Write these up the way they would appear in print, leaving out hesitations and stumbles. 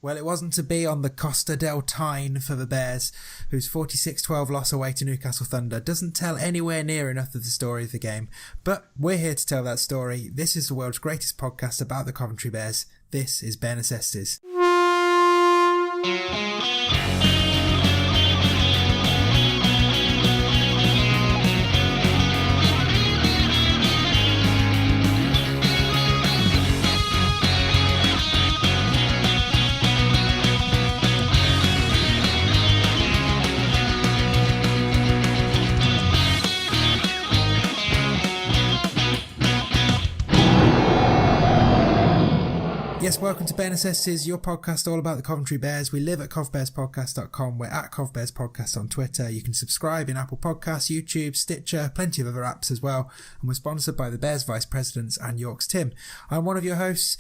Well, it wasn't to be on the Costa del Tyne for the Bears, whose 46-12 loss away to Newcastle Thunder doesn't tell anywhere near enough of the story of the game. But we're here to tell that story. This is the world's greatest podcast about the Coventry Bears. This is Bare Necessities. Yes, welcome to Bare Necessities, your podcast all about the Coventry Bears. We live at covbearspodcast.com. We're at covbearspodcast on Twitter. You can subscribe in Apple Podcasts, YouTube, Stitcher, plenty of other apps as well. And we're sponsored by the Bears Vice Presidents and York's Tim. I'm one of your hosts,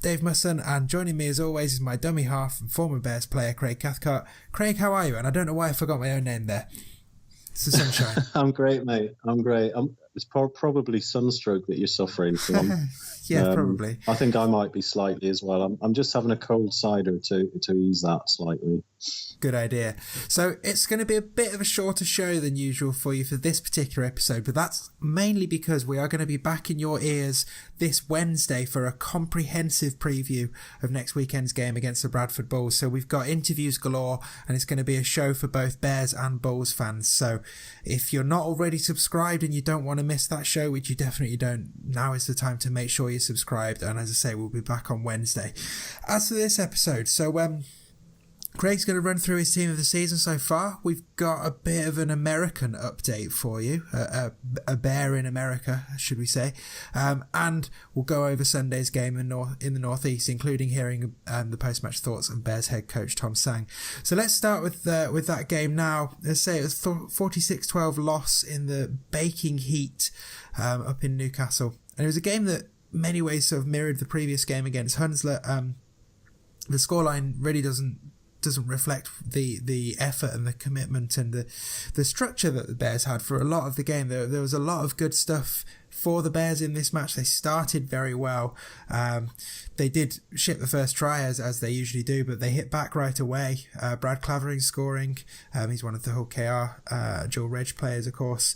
Dave Musson, and joining me as always is my dummy half and former Bears player, Craig Cathcart. Craig, how are you? And I don't know why I forgot my own name there. It's the sunshine. I'm great, mate. I'm great. It's probably sunstroke that you're suffering from. Yeah, probably. I think I might be slightly as well. I'm just having a cold cider to ease that slightly. Good idea. So it's going to be a bit of a shorter show than usual for you for this particular episode, but that's mainly because we are going to be back in your ears this Wednesday for a comprehensive preview of next weekend's game against the Bradford Bulls. So we've got interviews galore, and it's going to be a show for both Bears and Bulls fans. So if you're not already subscribed and you don't want to miss that show, which you definitely don't, now is the time to make sure you're subscribed. And as I say, we'll be back on Wednesday. As for this episode, Craig's going to run through his team of the season so far. We've got a bit of an American update for you, a bear in America, should we say, and we'll go over Sunday's game in the Northeast, including hearing the post-match thoughts of Bears head coach Tom Tsang. So let's start with that game now. Let's say it was 46-12 loss in the baking heat up in Newcastle, and it was a game that in many ways sort of mirrored the previous game against Hunslet. The scoreline really doesn't reflect the effort and the commitment and the structure that the Bears had for a lot of the game. There was a lot of good stuff for the Bears in this match. They started very well. They did ship the first try as they usually do, but they hit back right away. Brad Clavering scoring. He's one of the Hull KR dual reg players, of course.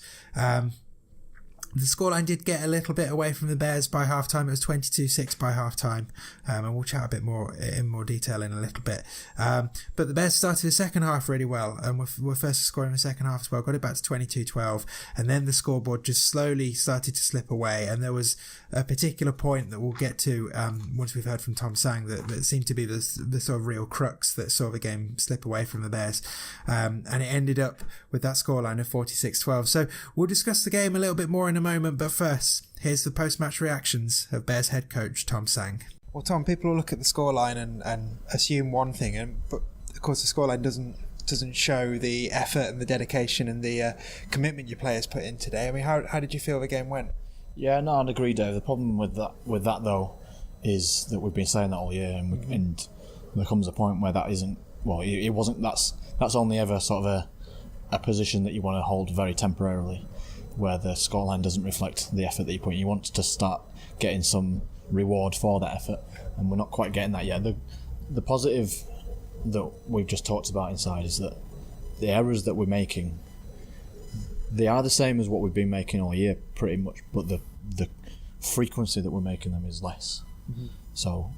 The scoreline did get a little bit away from the Bears by half-time. It was 22-6 by half-time, and we'll chat a bit more in more detail in a little bit. But the Bears started the second half really well, and were first to score in the second half as well. Got it back to 22-12, and then the scoreboard just slowly started to slip away. And there was a particular point that we'll get to once we've heard from Tom Tsang that seemed to be the sort of real crux that saw the game slip away from the Bears, and it ended up with that scoreline of 46-12. So we'll discuss the game a little bit more in a moment, but first, here's the post-match reactions of Bears head coach Tom Tsang. Well, Tom, people will look at the scoreline and assume one thing, but of course the scoreline doesn't show the effort and the dedication and the commitment your players put in today. I mean, how did you feel the game went? Yeah, no, I'd agree, Dave. The problem with that though is that we've been saying that all year, and there comes a point where that isn't. Well, it wasn't. That's only ever sort of a position that you want to hold very temporarily, where the scoreline doesn't reflect the effort that you put in. You want to start getting some reward for that effort, and we're not quite getting that yet. The positive that we've just talked about inside is that the errors that we're making, they are the same as what we've been making all year pretty much, but the frequency that we're making them is less. Mm-hmm. So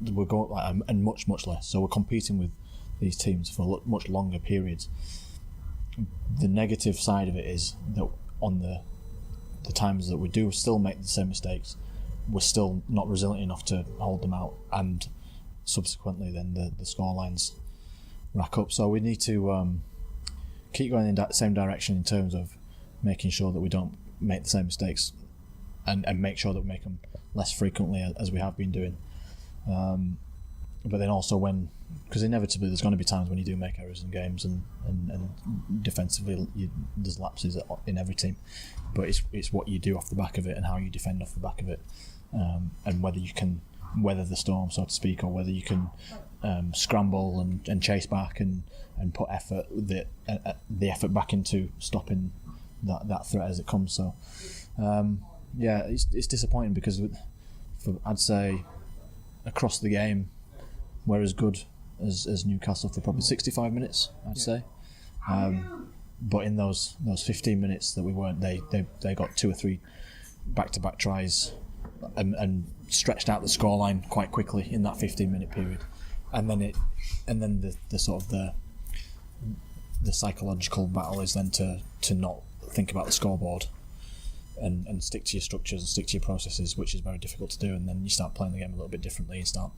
we're going and much less. So we're competing with these teams for much longer periods. The negative side of it is that on the times that we do still make the same mistakes, we're still not resilient enough to hold them out, and subsequently then the scorelines rack up. So we need to keep going in that same direction in terms of making sure that we don't make the same mistakes, and make sure that we make them less frequently as we have been doing. But then also because inevitably there's going to be times when you do make errors in games, and defensively there's lapses in every team, but it's what you do off the back of it and how you defend off the back of it, and whether you can weather the storm, so to speak, or whether you can scramble and chase back and put the effort back into stopping that threat as it comes. So it's disappointing because I'd say across the game were as good as Newcastle for probably 65 minutes, I'd say. But in those 15 minutes that we weren't, they got 2 or 3 back-to-back tries and stretched out the scoreline quite quickly in that 15-minute period. And then the sort of the psychological battle is then to not think about the scoreboard and stick to your structures and stick to your processes, which is very difficult to do. And then you start playing the game a little bit differently and start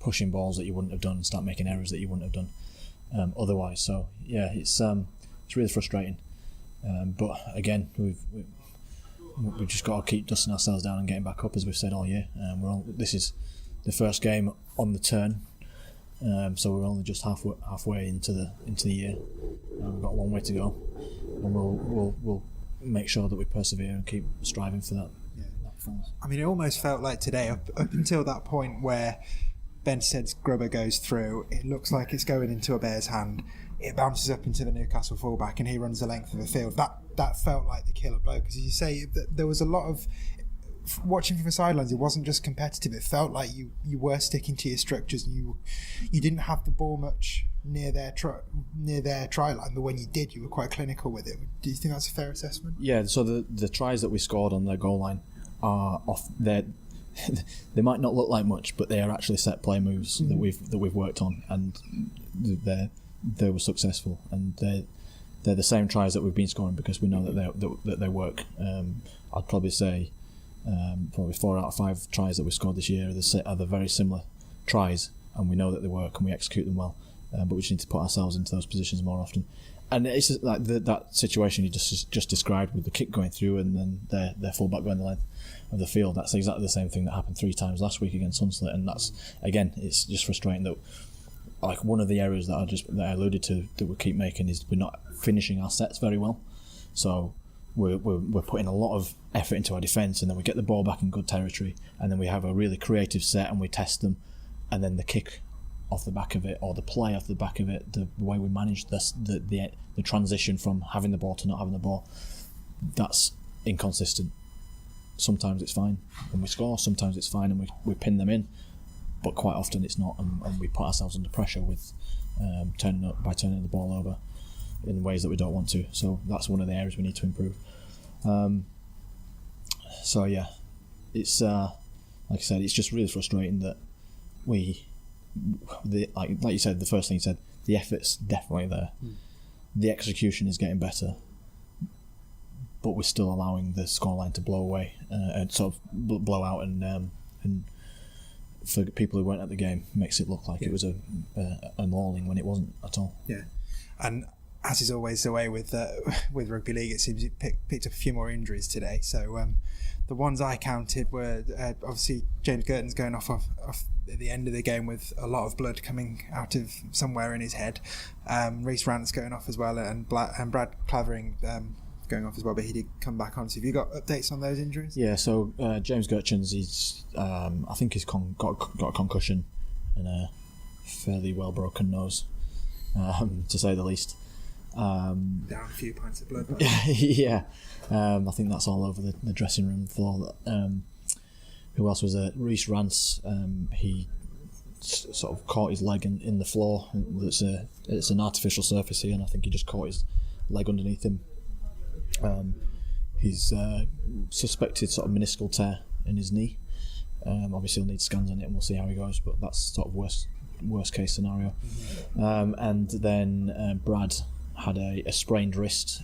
pushing balls that you wouldn't have done and start making errors that you wouldn't have done otherwise. So yeah, it's really frustrating. But again, we've just got to keep dusting ourselves down and getting back up, as we've said all year. This is the first game on the turn. So we're only just halfway into the year. We've got a long way to go, and we'll make sure that we persevere and keep striving for that. Yeah. That performance. I mean, it almost felt like today, up until that point where Ben said's grubber goes through, it looks like it's going into a Bears' hand. It bounces up into the Newcastle fullback, and he runs the length of the field. That felt like the killer blow, because you say that there was a lot of. Watching from the sidelines, it wasn't just competitive. It felt like you were sticking to your structures, and you didn't have the ball much near their try line, but when you did, you were quite clinical with it. Do you think that's a fair assessment? Yeah. So the tries that we scored on their goal line are off. They might not look like much, but they are actually set play moves that we've worked on, and they were successful, and they're the same tries that we've been scoring because we know that they work. I'd probably say. Probably 4 out of 5 tries that we scored this year are the very similar tries, and we know that they work and we execute them well, but we just need to put ourselves into those positions more often. And it's just like that situation you just described with the kick going through and then their fullback going the length of the field. That's exactly the same thing that happened 3 times last week against Hunslet, and that's, again, it's just frustrating that like one of the errors that I alluded to that we keep making is we're not finishing our sets very well. So we're putting a lot of effort into our defence, and then we get the ball back in good territory, and then we have a really creative set and we test them, and then the kick off the back of it, or the play off the back of it, the way we manage the transition from having the ball to not having the ball, that's inconsistent. Sometimes it's fine and we score, sometimes it's fine and we pin them in, but quite often it's not, and we put ourselves under pressure with turning the ball over in ways that we don't want to. So that's one of the areas we need to improve. So yeah, it's like I said, it's just really frustrating that like you said, the first thing you said, the effort's definitely there. The execution is getting better, but we're still allowing the scoreline to blow away and sort of blow out, and for people who weren't at the game, makes it look like it was a mauling when it wasn't at all. Yeah, and as is always the way with rugby league, it seems it picked up a few more injuries today. So the ones I counted were obviously James Girton's going off at the end of the game with a lot of blood coming out of somewhere in his head. Reece Rant's going off as well, and Brad Clavering going off as well, but he did come back on. So have you got updates on those injuries? Yeah, so James Gertchen's, he's I think he's got a concussion and a fairly well broken nose, to say the least. Down a few pints of blood. Yeah, I think that's all over the dressing room floor. Who else was there? Reece Rance. He sort of caught his leg in the floor. It's an artificial surface here, and I think he just caught his leg underneath him. He's suspected sort of meniscal tear in his knee. Obviously, he'll need scans on it, and we'll see how he goes. But that's sort of worst case scenario. And then Brad had a sprained wrist,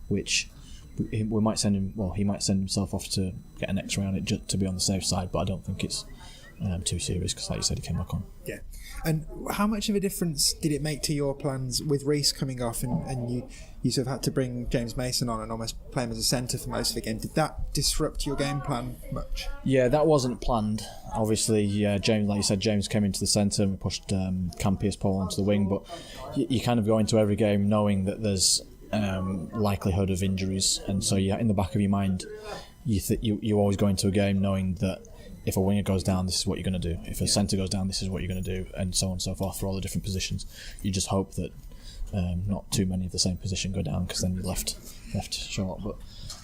which we might send him. Well, he might send himself off to get an X-ray on it just to be on the safe side. But I don't think it's too serious because, like you said, he came back on. Yeah. And how much of a difference did it make to your plans with Reece coming off and you sort of had to bring James Mason on and almost play him as a centre for most of the game? Did that disrupt your game plan much? Yeah, that wasn't planned. Obviously, James, like you said, James came into the centre and we pushed Cam Pierce-Paul onto the wing, but you kind of go into every game knowing that there's likelihood of injuries, and so in the back of your mind, you always go into a game knowing that if a winger goes down, this is what you're going to do. If a centre goes down, this is what you're going to do, and so on and so forth for all the different positions. You just hope that not too many of the same position go down, because then you're left short. But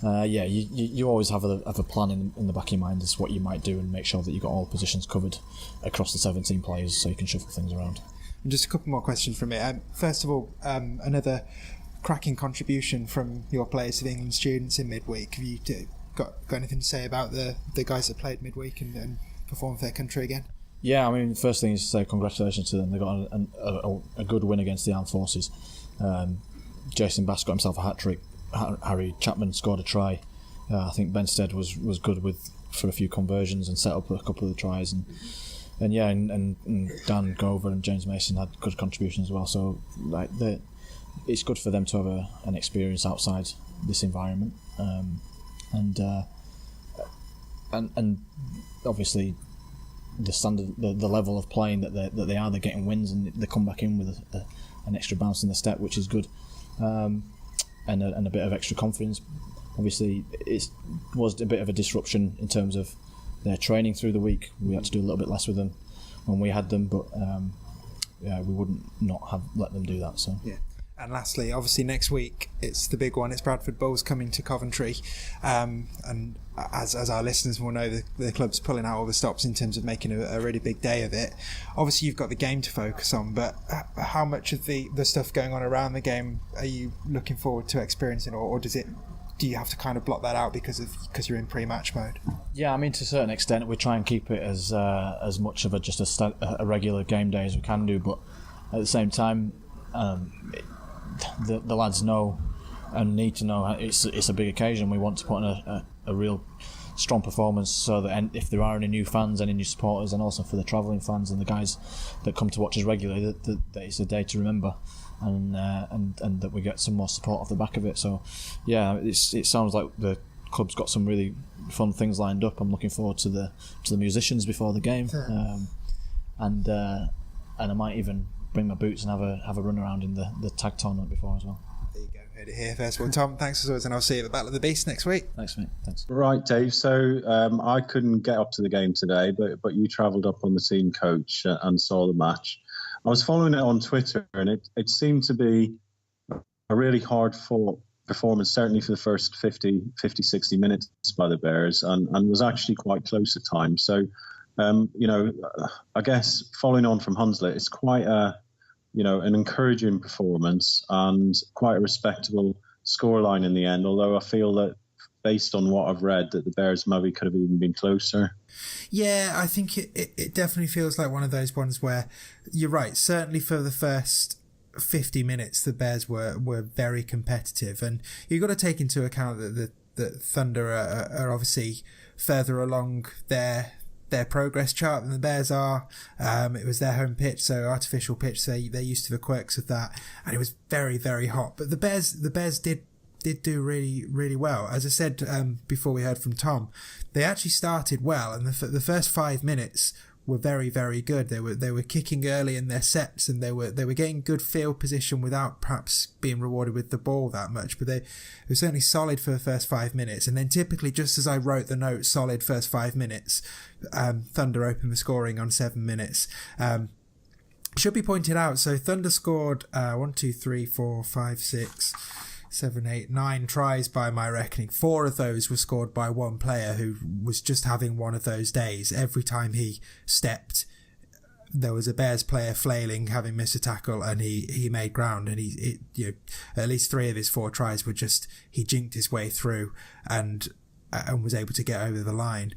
You always have a plan in the back of your mind as to what you might do and make sure that you've got all positions covered across the 17 players so you can shuffle things around. And just a couple more questions from me. First of all, another cracking contribution from your players to the England students in midweek. Have you got anything to say about the guys that played midweek and performed for their country again? Yeah, I mean, the first thing is to say congratulations to them. They got a good win against the armed forces. Jason Bass got himself a hat-trick. Harry Chapman scored a try. I think Ben Stead was good for a few conversions and set up a couple of the tries. And Dan Grover and James Mason had good contributions as well. So it's good for them to have an experience outside this environment. And obviously the standard, the level of playing that they're getting wins, and they come back in with an extra bounce in the step, which is good, and a bit of extra confidence. Obviously, it was a bit of a disruption in terms of their training through the week. We had to do a little bit less with them when we had them, but we wouldn't not have let them do that. So yeah. And lastly, obviously next week it's the big one. It's Bradford Bulls coming to Coventry, and as our listeners will know, the club's pulling out all the stops in terms of making a really big day of it. Obviously, you've got the game to focus on, but how much of the stuff going on around the game are you looking forward to experiencing, or do you have to kind of block that out because you're in pre-match mode? Yeah, I mean, to a certain extent, we try and keep it as much of a regular game day as we can do, but at the same time, the lads know and need to know it's a big occasion. We want to put on a real strong performance, so that if there are any new fans, any new supporters, and also for the travelling fans and the guys that come to watch us regularly, that it's a day to remember, and that we get some more support off the back of it. So yeah, it sounds like the club's got some really fun things lined up. I'm looking forward to the musicians before the game, and I might even bring my boots and have a run around in the tag tournament before as well. There you go, heard it here first. Well, Tom, thanks as always, and I'll see you at the Battle of the Beast next week. Thanks, mate. Thanks. Right, Dave. So I couldn't get up to the game today, but you travelled up on the team coach and saw the match. I was following it on Twitter, and it seemed to be a really hard-fought performance, certainly for the first 50, 60 minutes by the Bears, and was actually quite close at times. So, I guess following on from Hunslet, it's quite an encouraging performance and quite a respectable scoreline in the end, although I feel that based on what I've read that the Bears maybe could have even been closer. Yeah, I think it definitely feels like one of those ones where you're right. Certainly for the first 50 minutes, the Bears were very competitive, and you've got to take into account that the Thunder are obviously further along their progress chart than the Bears are. It was their home pitch, so artificial pitch, they're used to the quirks of that, and it was very, very hot. But the Bears did do really, really well. As I said before we heard from Tom, they actually started well, and the first 5 minutes were very, very good. They were kicking early in their sets, and they were getting good field position without perhaps being rewarded with the ball that much. But they were certainly solid for the first 5 minutes, and then typically, just as I wrote the note, solid first 5 minutes, Thunder opened the scoring on 7 minutes. Should be pointed out, so Thunder scored 1, 2, 3, 4, 5, 6, 7, 8, 9 tries by my reckoning. 4 of those were scored by one player who was just having one of those days. Every time he stepped, there was a Bears player flailing, having missed a tackle, and he made ground. And at least 3 of his 4 tries were just, he jinked his way through and was able to get over the line.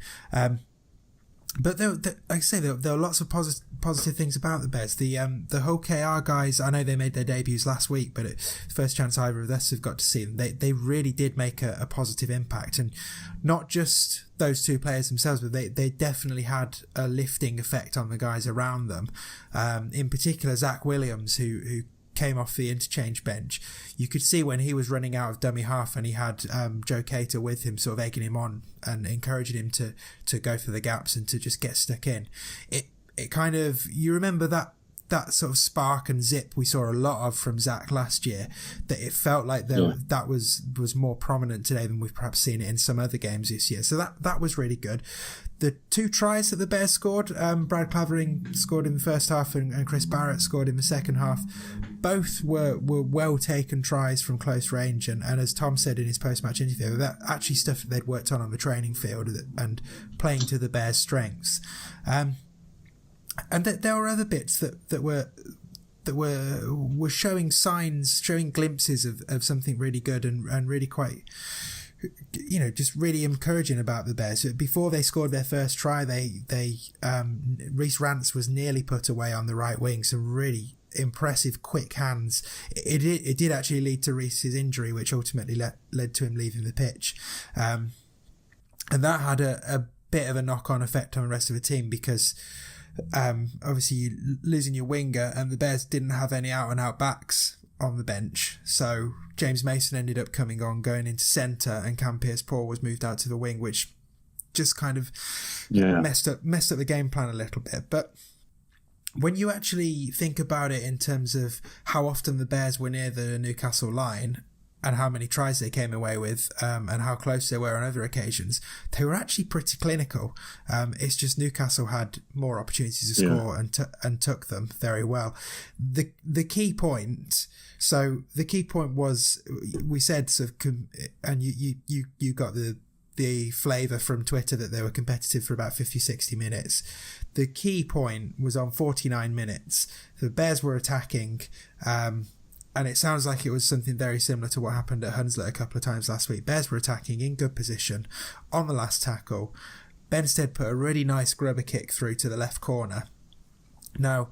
But like I say, there were lots of positive things about the Bears. The whole KR guys, I know they made their debuts last week, but first chance either of us have got to see them. They really did make a positive impact, and not just those 2 players themselves, but they definitely had a lifting effect on the guys around them. In particular, Zach Williams, who came off the interchange bench, you could see when he was running out of dummy half and he had Joe Cater with him, sort of egging him on and encouraging him to go for the gaps and to just get stuck in. It kind of, you remember that sort of spark and zip we saw a lot of from Zach last year, that it felt like that was more prominent today than we've perhaps seen it in some other games this year. So that was really good. the 2 tries that the Bears scored, Brad Clavering scored in the first half and Chris Barrett scored in the second half. Both were well taken tries from close range, and as Tom said in his post-match interview, that actually stuff that they'd worked on the training field and playing to the Bears' strengths. And there were other bits that were showing signs, showing glimpses of something really good and really quite, just really encouraging about the Bears. Before they scored their first try, Reece Rance was nearly put away on the right wing. Some really impressive quick hands. It did actually lead to Reece's injury, which ultimately led to him leaving the pitch. And that had a bit of a knock-on effect on the rest of the team because obviously you losing your winger, and the Bears didn't have any out-and-out backs on the bench, so James Mason ended up coming on, going into centre, and Cam Pearce-Paul was moved out to the wing, which just kind of messed up the game plan a little bit. But when you actually think about it in terms of how often the Bears were near the Newcastle line and how many tries they came away with, and how close they were on other occasions, they were actually pretty clinical. It's just Newcastle had more opportunities to score and took them very well. The key point was, we said, and you got the flavour from Twitter that they were competitive for about 50-60 minutes. The key point was on 49 minutes. The Bears were attacking, and it sounds like it was something very similar to what happened at Hunslet a couple of times last week. Bears were attacking in good position on the last tackle. Benstead put a really nice grubber kick through to the left corner. Now,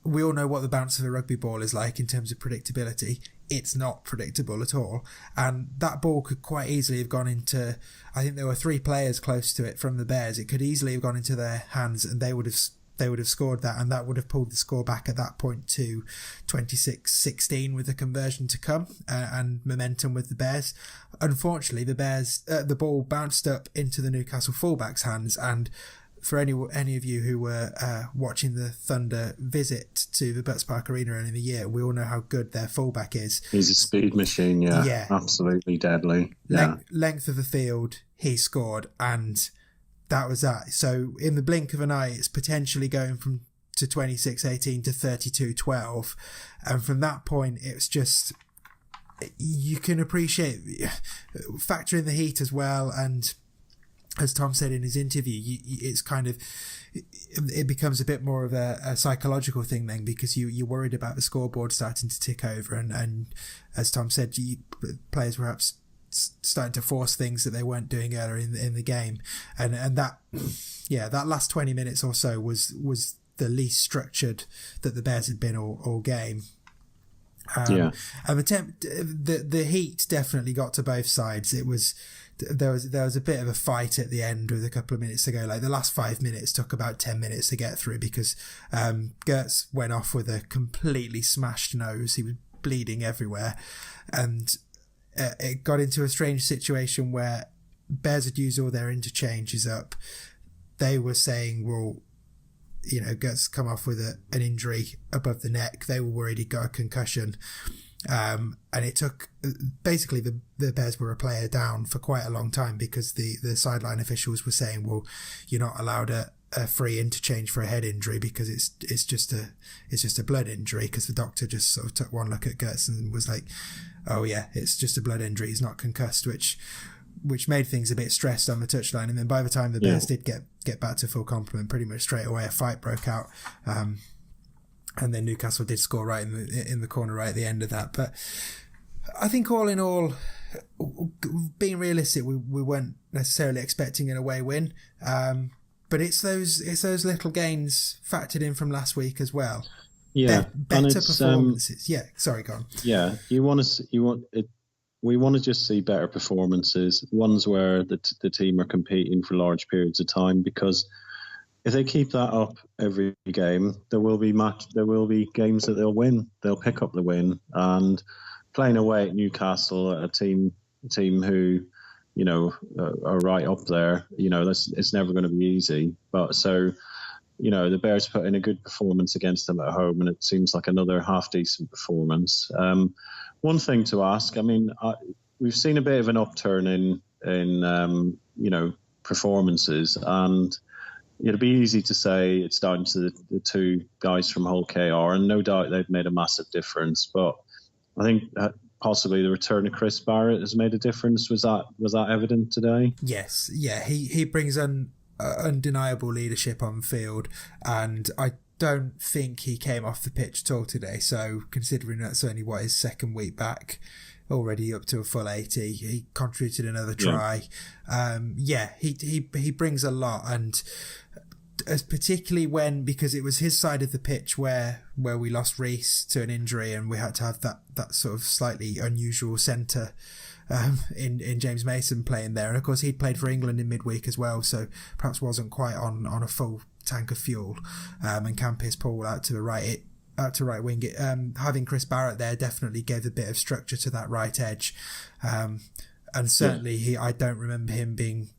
we all know what the bounce of a rugby ball is like in terms of predictability. It's not predictable at all. And that ball could quite easily have gone into, I think there were 3 players close to it from the Bears. It could easily have gone into their hands, and they would have scored that, and that would have pulled the score back at that point to 26-16 with the conversion to come, and momentum with the Bears. Unfortunately, the Bears, the ball bounced up into the Newcastle fullback's hands, and for any of you who were watching the Thunder visit to the Butts Park Arena earlier in the year, we all know how good their fullback is. He's a speed machine, yeah. Absolutely deadly. Yeah. Length of the field, he scored, and that was that. So in the blink of an eye, it's potentially going to 26-18 to 32-12. And from that point, it's just, you can appreciate, factor in the heat as well. And as Tom said in his interview, it's kind of, it becomes a bit more of a psychological thing then, because you're worried about the scoreboard starting to tick over. And as Tom said, players were perhaps starting to force things that they weren't doing earlier in the game, and that last 20 minutes or so was the least structured that the Bears had been all game. And the heat definitely got to both sides. There was a bit of a fight at the end with a couple of minutes to go. Like the last 5 minutes took about 10 minutes to get through because Gertz went off with a completely smashed nose. He was bleeding everywhere, and it got into a strange situation where Bears had used all their interchanges up. They were saying, well, Gertz come off with an injury above the neck. They were worried he'd got a concussion. And it took, basically the Bears were a player down for quite a long time because the sideline officials were saying, well, you're not allowed a free interchange for a head injury because it's just a blood injury, because the doctor just sort of took one look at Gertz and was like, oh yeah, it's just a blood injury, he's not concussed, which made things a bit stressed on the touchline. And then by the time the Bears did get back to full complement, pretty much straight away a fight broke out, and then Newcastle did score right in the corner right at the end of that. But I think all in all, being realistic, we weren't necessarily expecting an away win, but it's those little gains factored in from last week as well. Yeah, better performances. Sorry, go on. Yeah, we want to just see better performances, ones where the team are competing for large periods of time, because if they keep that up every game, there will be games that they'll win. They'll pick up the win. And playing away at Newcastle, a team who, are right up there, it's never going to be easy. But so, the Bears put in a good performance against them at home, and it seems like another half-decent performance. One thing to ask, we've seen a bit of an upturn in performances, and it'd be easy to say it's down to the two guys from Hull KR, and no doubt they've made a massive difference. But I think possibly the return of Chris Barrett has made a difference. Was that evident today? Yes, yeah, he brings undeniable leadership on field, and I don't think he came off the pitch at all today. So considering that's only his second week back, already up to a full 80, he contributed another try. He brings a lot, and particularly because it was his side of the pitch where we lost Reece to an injury, and we had to have that sort of slightly unusual centre in James Mason playing there. And of course he'd played for England in midweek as well, so perhaps wasn't quite on a full tank of fuel. And Cam Pearce-Paul out to right wing. Having Chris Barrett there definitely gave a bit of structure to that right edge, and certainly I don't remember him being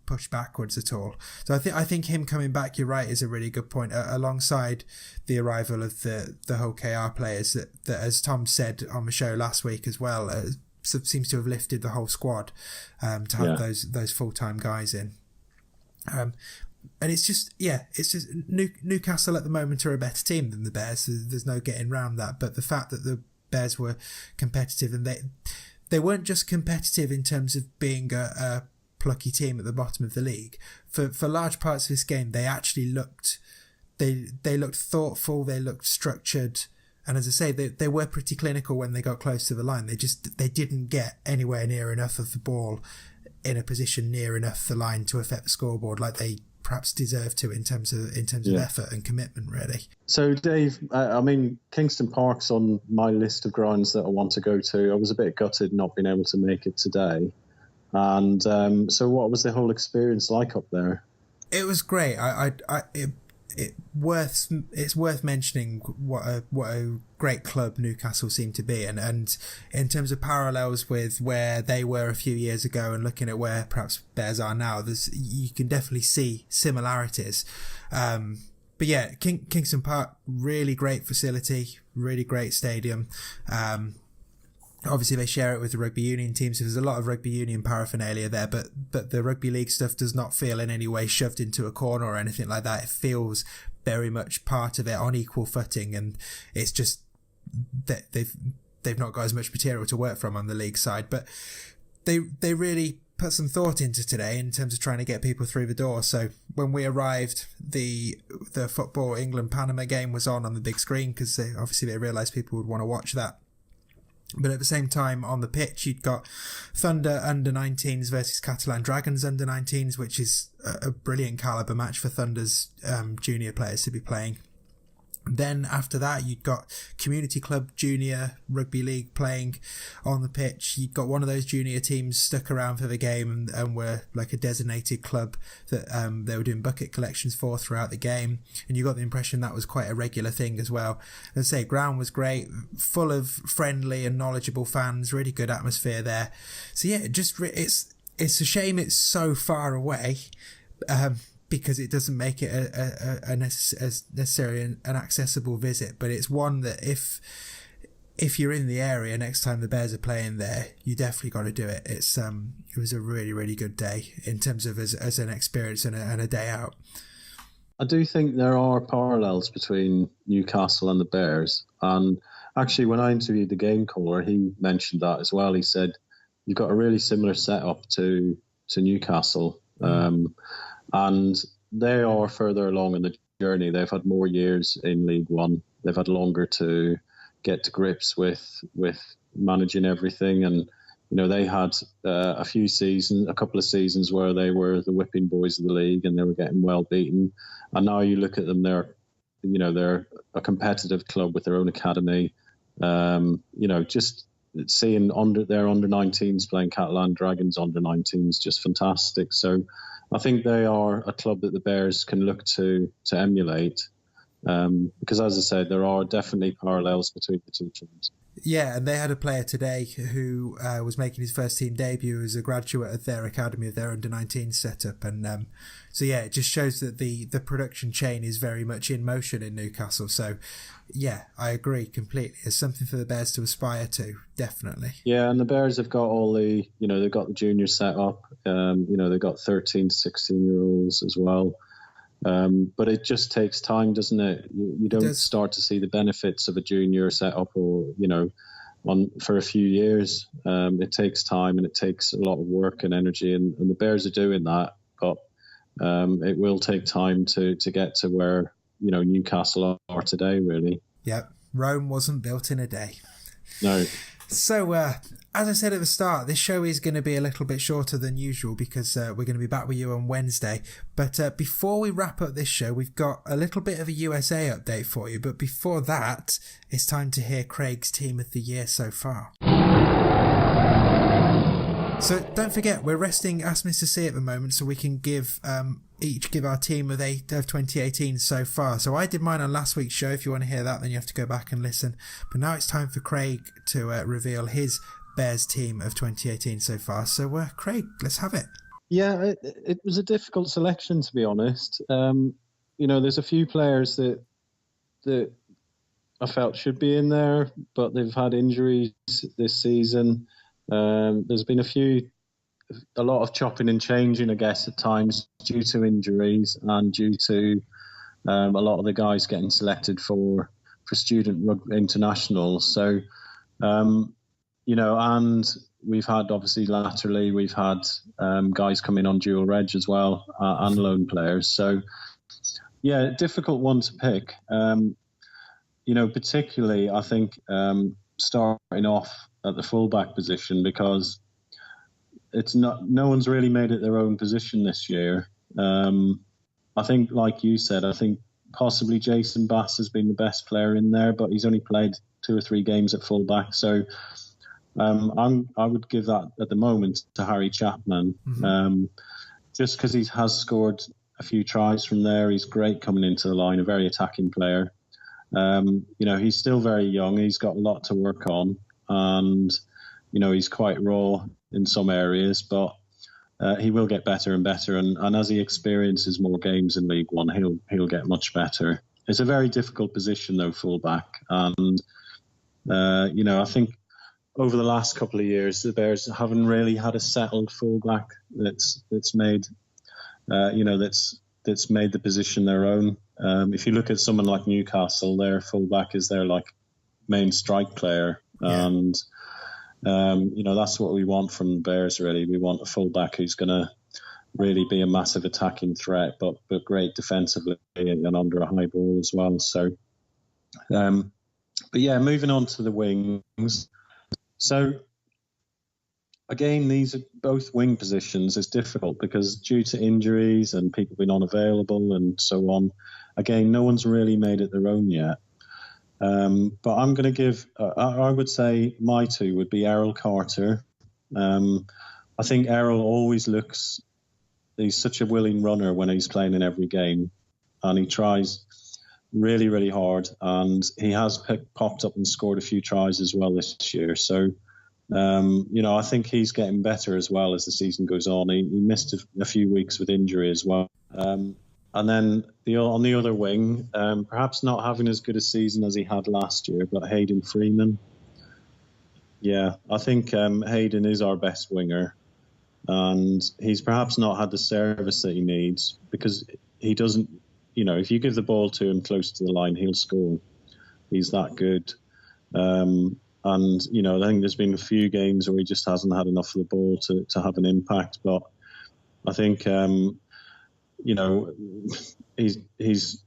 pushed backwards at all. So I think him coming back, you're right, is a really good point, alongside the arrival of the Hull KR players that, as Tom said on the show last week as well, seems to have lifted the whole squad to have those full-time guys in. And it's just Newcastle at the moment are a better team than the Bears. There's no getting around that. But the fact that the Bears were competitive, and they weren't just competitive in terms of being a plucky team at the bottom of the league. For large parts of this game, they actually looked thoughtful, they looked structured, and as I say, they were pretty clinical when they got close to the line. They didn't get anywhere near enough of the ball in a position near enough the line to affect the scoreboard like they perhaps deserve to in terms of effort and commitment, really. So Dave, Kingston Park's on my list of grounds that I want to go to. I was a bit gutted not being able to make it today. And so what was the whole experience like up there? It was great. It's worth mentioning what a great club Newcastle seemed to be, and in terms of parallels with where they were a few years ago and looking at where perhaps Bears are now, you can definitely see similarities. But yeah, Kingston Park, really great facility, really great stadium. Obviously, they share it with the rugby union team, so there's a lot of rugby union paraphernalia there, but the rugby league stuff does not feel in any way shoved into a corner or anything like that. It feels very much part of it on equal footing, and it's just that they've not got as much material to work from on the league side, but they really put some thought into today in terms of trying to get people through the door. So when we arrived, the football England-Panama game was on the big screen because they realised people would want to watch that. But at the same time, on the pitch, you'd got Thunder under-19s versus Catalan Dragons under-19s, which is a brilliant calibre match for Thunder's junior players to be playing. Then after that, you'd got Community Club Junior Rugby League playing on the pitch. You'd got one of those junior teams stuck around for the game and were like a designated club that they were doing bucket collections for throughout the game. And you got the impression that was quite a regular thing as well. As I say, ground was great, full of friendly and knowledgeable fans, really good atmosphere there. So yeah, it's a shame it's so far away. Because it doesn't make it a necessarily an accessible visit, but it's one that if you're in the area next time the Bears are playing there, you definitely got to do it. It was a really, really good day in terms of as an experience and a day out. I do think there are parallels between Newcastle and the Bears, and actually when I interviewed the game caller, he mentioned that as well. He said you've got a really similar setup to Newcastle. And they are further along in the journey. They've had more years in League One. They've had longer to get to grips with managing everything. And, they had a couple of seasons where they were the whipping boys of the league and they were getting well beaten. And now you look at them, they're a competitive club with their own academy. Just seeing their under-19s playing Catalan Dragons under-19s, just fantastic. So I think they are a club that the Bears can look to emulate, because as I said, there are definitely parallels between the two teams. Yeah, and they had a player today who was making his first team debut as a graduate of their academy, of their under-19 setup. And so, yeah, it just shows that the production chain is very much in motion in Newcastle. So, yeah, I agree completely. It's something for the Bears to aspire to, definitely. Yeah, and the Bears have got all the, they've got the junior set up. They've got 13 to 16-year-olds as well. But it just takes time, doesn't it? You don't start to see the benefits of a junior setup or, for a few years. It takes time and it takes a lot of work and energy, and the Bears are doing that. But it will take time to get to where, Newcastle are today, really. Yep. Rome wasn't built in a day. No. So, as I said at the start, this show is going to be a little bit shorter than usual because we're going to be back with you on Wednesday. But before we wrap up this show, we've got a little bit of a USA update for you. But before that, it's time to hear Craig's team of the year so far. So don't forget, we're resting Ask Mr. C at the moment, so we can each give our team of 2018 so far. So I did mine on last week's show. If you want to hear that, then you have to go back and listen. But now it's time for Craig to reveal his Bears team of 2018 so far. So Craig, let's have it. Yeah, it was a difficult selection, to be honest. There's a few players that I felt should be in there, but they've had injuries this season. There's been a lot of chopping and changing, I guess, at times due to injuries and due to a lot of the guys getting selected for student rugby internationals. So, and we've had, obviously, laterally, we've had guys coming on dual reg as well and loan players. So, yeah, difficult one to pick. Particularly, I think, starting off at the fullback position, because no one's really made it their own position this year. I think, like you said, I think possibly Jason Bass has been the best player in there, but he's only played 2 or 3 games at fullback. So I would give that at the moment to Harry Chapman, just because he has scored a few tries from there. He's great coming into the line, a very attacking player. He's still very young. He's got a lot to work on, and he's quite raw in some areas, but he will get better and better. And as he experiences more games in League One, he'll get much better. It's a very difficult position, though, fullback. And I think over the last couple of years, the Bears haven't really had a settled fullback that's made that's made the position their own. If you look at someone like Newcastle, their fullback is their main strike player, and that's what we want from the Bears. Really, we want a fullback who's going to really be a massive attacking threat, but great defensively and under a high ball as well. So, but yeah, moving on to the wings. So, again, these are both wing positions. It's difficult because due to injuries and people being unavailable and so on, again, no one's really made it their own yet. But I'm going to give, I would say my two would be Errol Carter. I think Errol always he's such a willing runner when he's playing in every game, and he tries really, really hard, and he has popped up and scored a few tries as well this year. So, I think he's getting better as well as the season goes on. He missed a few weeks with injury as well. And then on the other wing, perhaps not having as good a season as he had last year, but Hayden Freeman. Yeah, I think Hayden is our best winger, and he's perhaps not had the service that he needs because he doesn't, if you give the ball to him close to the line, he'll score. He's that good. And, I think there's been a few games where he just hasn't had enough of the ball to have an impact. But I think, he's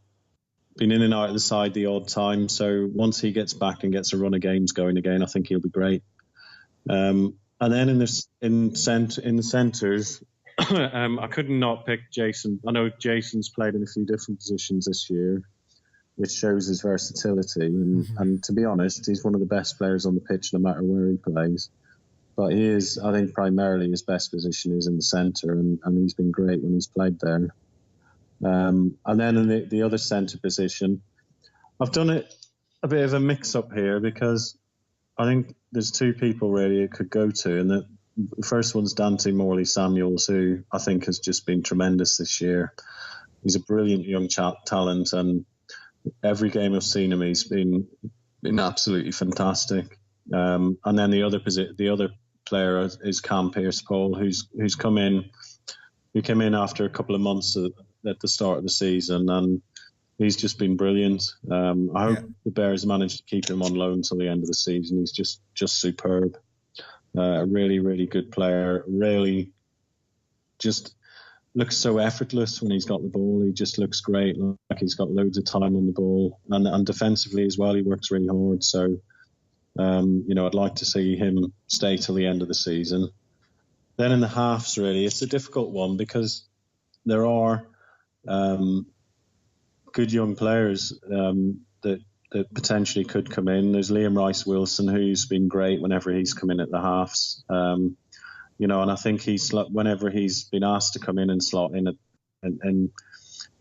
been in and out of the side the odd time. So once he gets back and gets a run of games going again, I think he'll be great. And then in the centres, I could not pick Jason. I know Jason's played in a few different positions this year, which shows his versatility. And to be honest, he's one of the best players on the pitch, no matter where he plays. But he is, I think, primarily his best position is in the centre, and he's been great when he's played there. And then in the other centre position, I've done it a bit of a mix-up here because I think there's two people really it could go to, and the first one's Dante Morley-Samuels, who I think has just been tremendous this year. He's a brilliant young talent, and every game I've seen him, he's been absolutely fantastic. And then the other player is Cam Pearce-Paul, who's come in. He came in after a couple of months at the start of the season, and he's just been brilliant. I hope the Bears manage to keep him on loan till the end of the season. He's just superb. A really, really good player. Really just looks so effortless when he's got the ball. He just looks great, like he's got loads of time on the ball. And defensively as well, he works really hard. So, I'd like to see him stay till the end of the season. Then in the halves, really, it's a difficult one because there are good young players that potentially could come in. There's Liam Rice-Wilson, who's been great whenever he's come in at the halves. And I think whenever he's been asked to come in and slot in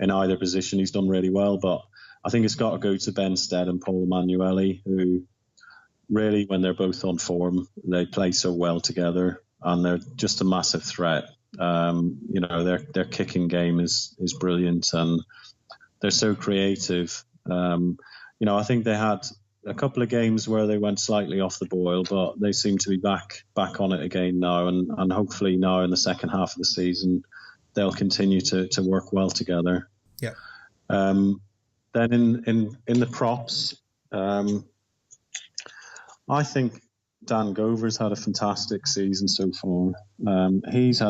either position, he's done really well. But I think it's got to go to Ben Stead and Paul Emanuele, who really, when they're both on form, they play so well together, and they're just a massive threat. Their kicking game is brilliant, and they're so creative. I think they had a couple of games where they went slightly off the boil, but they seem to be back on it again now, and hopefully now in the second half of the season they'll continue to work well together. Yeah. Then in the props, I think Dan Gover's had a fantastic season so far. He's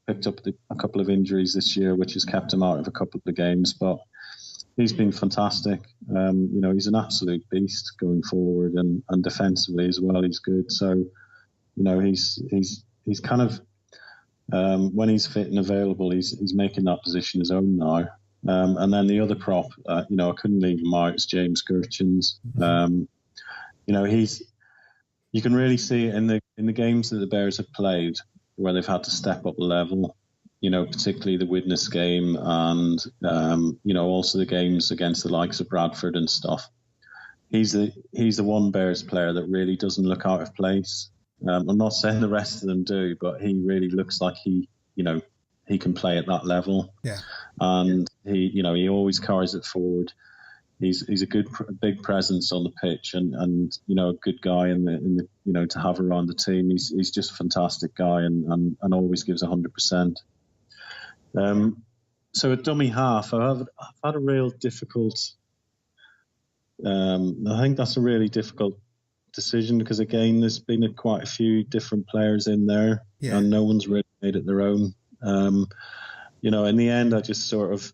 picked up a couple of injuries this year, which has kept him out of a couple of the games, but he's been fantastic. He's an absolute beast going forward, and defensively as well, he's good. So, he's kind of when he's fit and available, he's making that position his own now. And then the other prop, I couldn't leave him out. It's James Gurchins. You can really see it in the games that the Bears have played where they've had to step up the level. Particularly the Widnes game, and also the games against the likes of Bradford and stuff. He's the one Bears player that really doesn't look out of place. I'm not saying the rest of them do, but he really looks like he can play at that level. Yeah, and he always carries it forward. He's a big presence on the pitch, and a good guy in the to have around the team. He's just a fantastic guy, and always gives 100%. So at dummy half, I've had a real difficult. I think that's a really difficult decision because again, there's been quite a few different players in there, and no one's really made it their own. In the end, I just sort of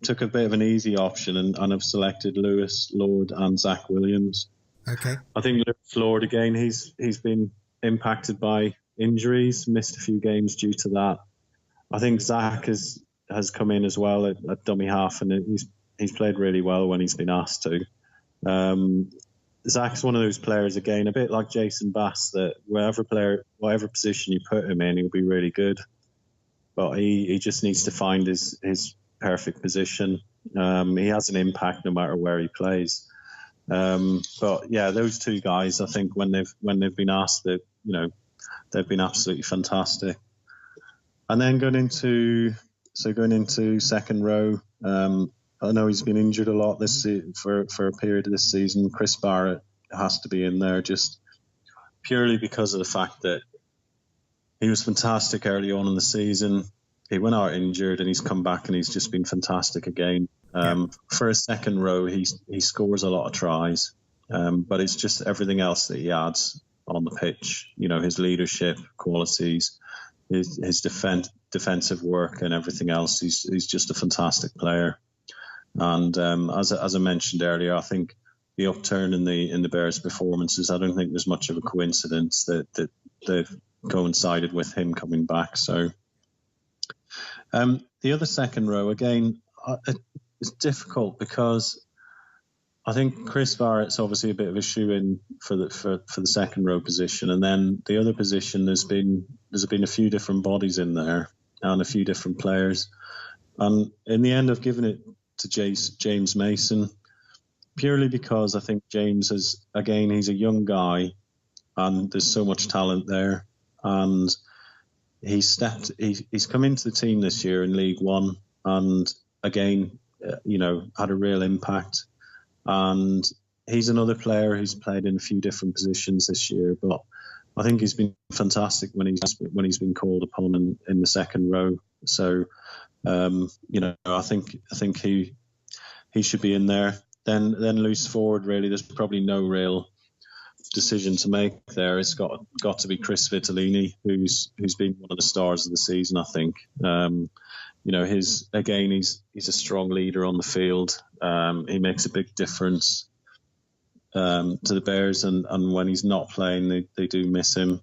took a bit of an easy option and I've selected Lewis Lord and Zach Williams. Okay. I think Lewis Lord again, he's been impacted by injuries, missed a few games due to that. I think Zach has come in as well at dummy half, and he's played really well when he's been asked to. Zach's one of those players, again, a bit like Jason Bass, that whatever position you put him in, he'll be really good. But he just needs to find his perfect position. He has an impact no matter where he plays. But yeah, those two guys, I think when they've been asked, they've been absolutely fantastic. And then going into second row, I know he's been injured a lot for a period of this season. Chris Barrett has to be in there just purely because of the fact that he was fantastic early on in the season. He went out injured and he's come back and he's just been fantastic again. For a second row, he scores a lot of tries, but it's just everything else that he adds on the pitch. His leadership qualities, his defensive work and everything else. He's just a fantastic player. And as I mentioned earlier, I think the upturn in the Bears' performances, I don't think there's much of a coincidence that they've coincided with him coming back. So the other second row, again, it's difficult because I think Chris Barrett's obviously a bit of a shoe-in for the second row position, and then the other position there's been a few different bodies in there and a few different players, and in the end I've given it to James Mason. purely because I think James is, again, he's a young guy and there's so much talent there. And he's come into the team this year in League One and, again, had a real impact. And he's another player who's played in a few different positions this year, but I think he's been fantastic when he's been called upon in the second row. So, I think he should be in there. Then loose forward, really, there's probably no real decision to make there. It's got to be Chris Vitellini, who's been one of the stars of the season, I think. He's a strong leader on the field. He makes a big difference to the Bears, and when he's not playing, they do miss him.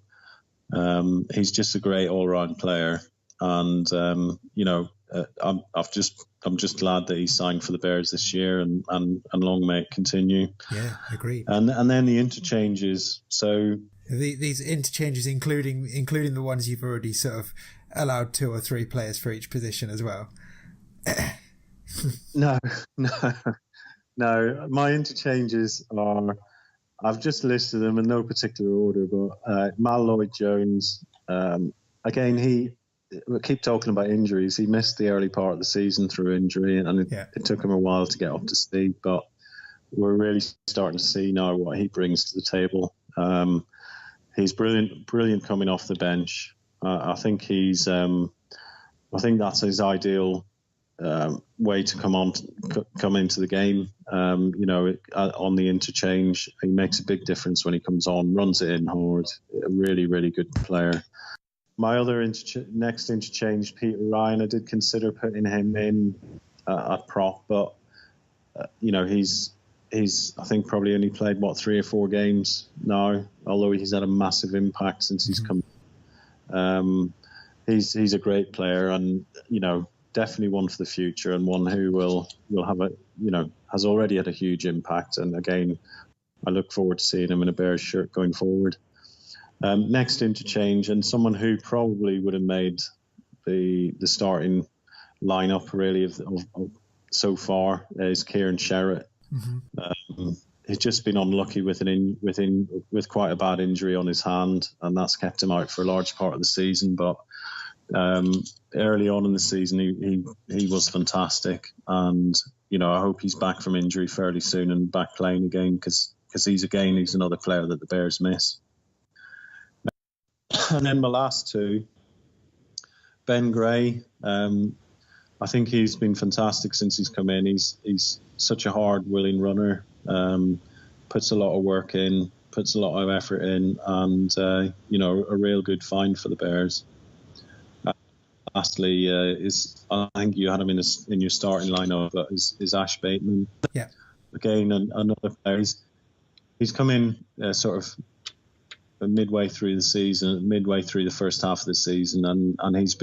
He's just a great all-round player, and I'm just glad that he signed for the Bears this year, and long may it continue. Yeah, agreed. And then the interchanges. So these interchanges, including the ones you've already sort of allowed 2 or 3 players for each position as well. No. My interchanges are, I've just listed them in no particular order, but Mal Lloyd-Jones, again, we keep talking about injuries. He missed the early part of the season through injury, and it took him a while to get up to speed, but we're really starting to see now what he brings to the table. He's brilliant coming off the bench. I think that's his ideal way to come into the game. On the interchange, he makes a big difference when he comes on, runs it in hard. A really, really good player. My other next interchange, Peter Ryan, I did consider putting him in at prop, but he's I think probably only played 3 or 4 games now, although he's had a massive impact since he's come. He's a great player, and definitely one for the future, and one who will have has already had a huge impact. And again, I look forward to seeing him in a Bears shirt going forward. Next interchange, and someone who probably would have made the starting lineup really of so far is Kieran Sherratt. Mm-hmm. He's just been unlucky with quite a bad injury on his hand, and that's kept him out for a large part of the season. But early on in the season, he was fantastic, and I hope he's back from injury fairly soon and back playing again, because he's another player that the Bears miss. And then my last 2, Ben Gray. I think he's been fantastic since he's come in. He's such a hard, willing runner. Puts a lot of work in, puts a lot of effort in, and a real good find for the Bears. Lastly, I think you had him in your starting lineup, but is Ash Bateman. Yeah. Again, another player. He's come in sort of midway through the first half of the season, and he's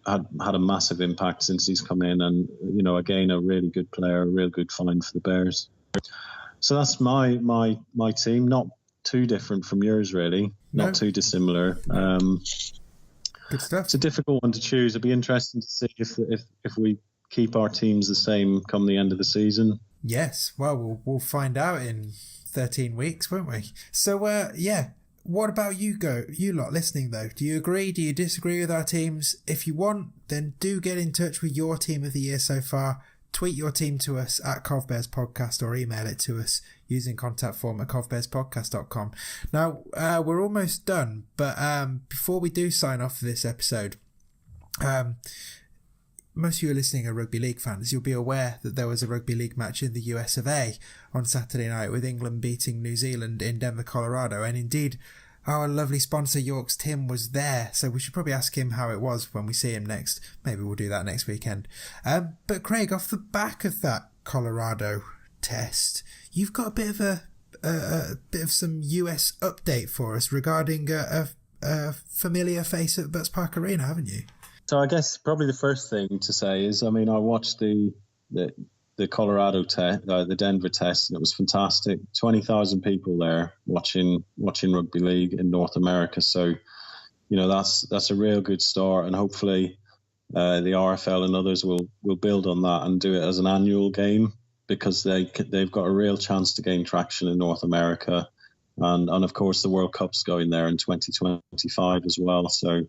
had a massive impact since he's come in, and again, a really good player, a real good find for the Bears. So that's my team, not too different from yours really, not too dissimilar. Good stuff. It's a difficult one to choose. It'd be interesting to see if we keep our teams the same come the end of the season. Yes, well, we'll find out in 13 weeks, won't we? So what about you lot listening though? Do you agree? Do you disagree with our teams? If you want, then do get in touch with your team of the year so far. Tweet your team to us at Cov Bears Podcast, or email it to us using contact form at covbearspodcast.com. Now, we're almost done, but before we do sign off for this episode, most of you are listening are rugby league fans. You'll be aware that there was a rugby league match in the US of A on Saturday night, with England beating New Zealand in Denver, Colorado. And indeed, our lovely sponsor York's Tim was there, so we should probably ask him how it was when we see him next. Maybe we'll do that next weekend. But Craig, off the back of that Colorado test, you've got a bit of some US update for us regarding a familiar face at Butts Park Arena, haven't you? So I guess probably the first thing to say is, I watched the Colorado test, the Denver test, and it was fantastic. 20,000 people there watching rugby league in North America. So, that's a real good start, and hopefully the RFL and others will build on that and do it as an annual game, because they've got a real chance to gain traction in North America, and of course the World Cup's going there in 2025 as well. So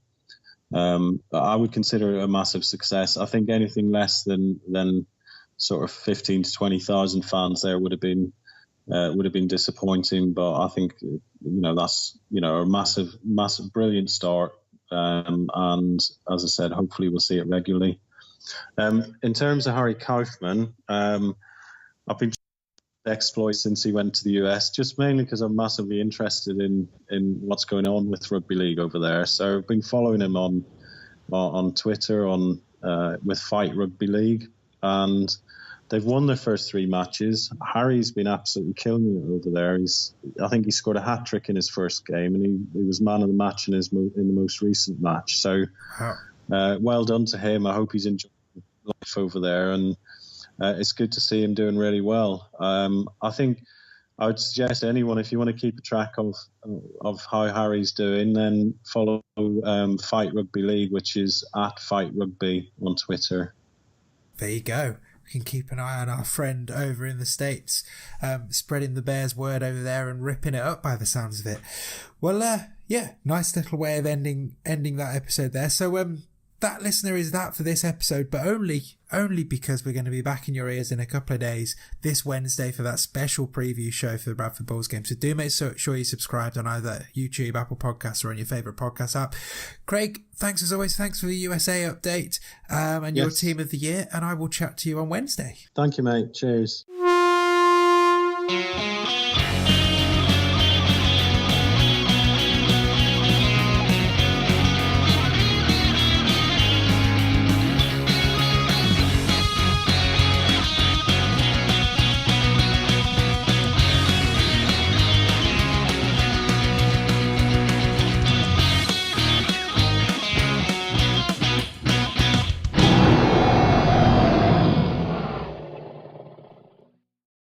I would consider it a massive success. I think anything less than sort of 15 to 20,000 fans there would have been disappointing. But I think that's a massive, brilliant start. And as I said, hopefully we'll see it regularly. In terms of Harry Kaufman, I've been exploits since he went to the US, just mainly because I'm massively interested in what's going on with rugby league over there. So I've been following him on Twitter with Fight Rugby League, and they've won their first 3 matches. Harry's been absolutely killing it over there. I think he scored a hat-trick in his first game, and he was man of the match in the most recent match. So well done to him. I hope he's enjoying life over there, and it's good to see him doing really well. I think I would suggest anyone, if you want to keep a track of how Harry's doing, then follow Fight Rugby League, which is at Fight Rugby on Twitter. There you go. We can keep an eye on our friend over in the States, spreading the Bears word over there and ripping it up by the sounds of it. Well, yeah, nice little way of ending that episode there. So that, listener, is that for this episode, but only because we're going to be back in your ears in a couple of days, this Wednesday, for that special preview show for the Bradford Bulls game. So do make sure you subscribed on either YouTube, Apple Podcasts, or on your favourite podcast app. Craig, thanks as always. Thanks for the USA update and your team of the year, and I will chat to you on Wednesday. Thank you, mate. Cheers.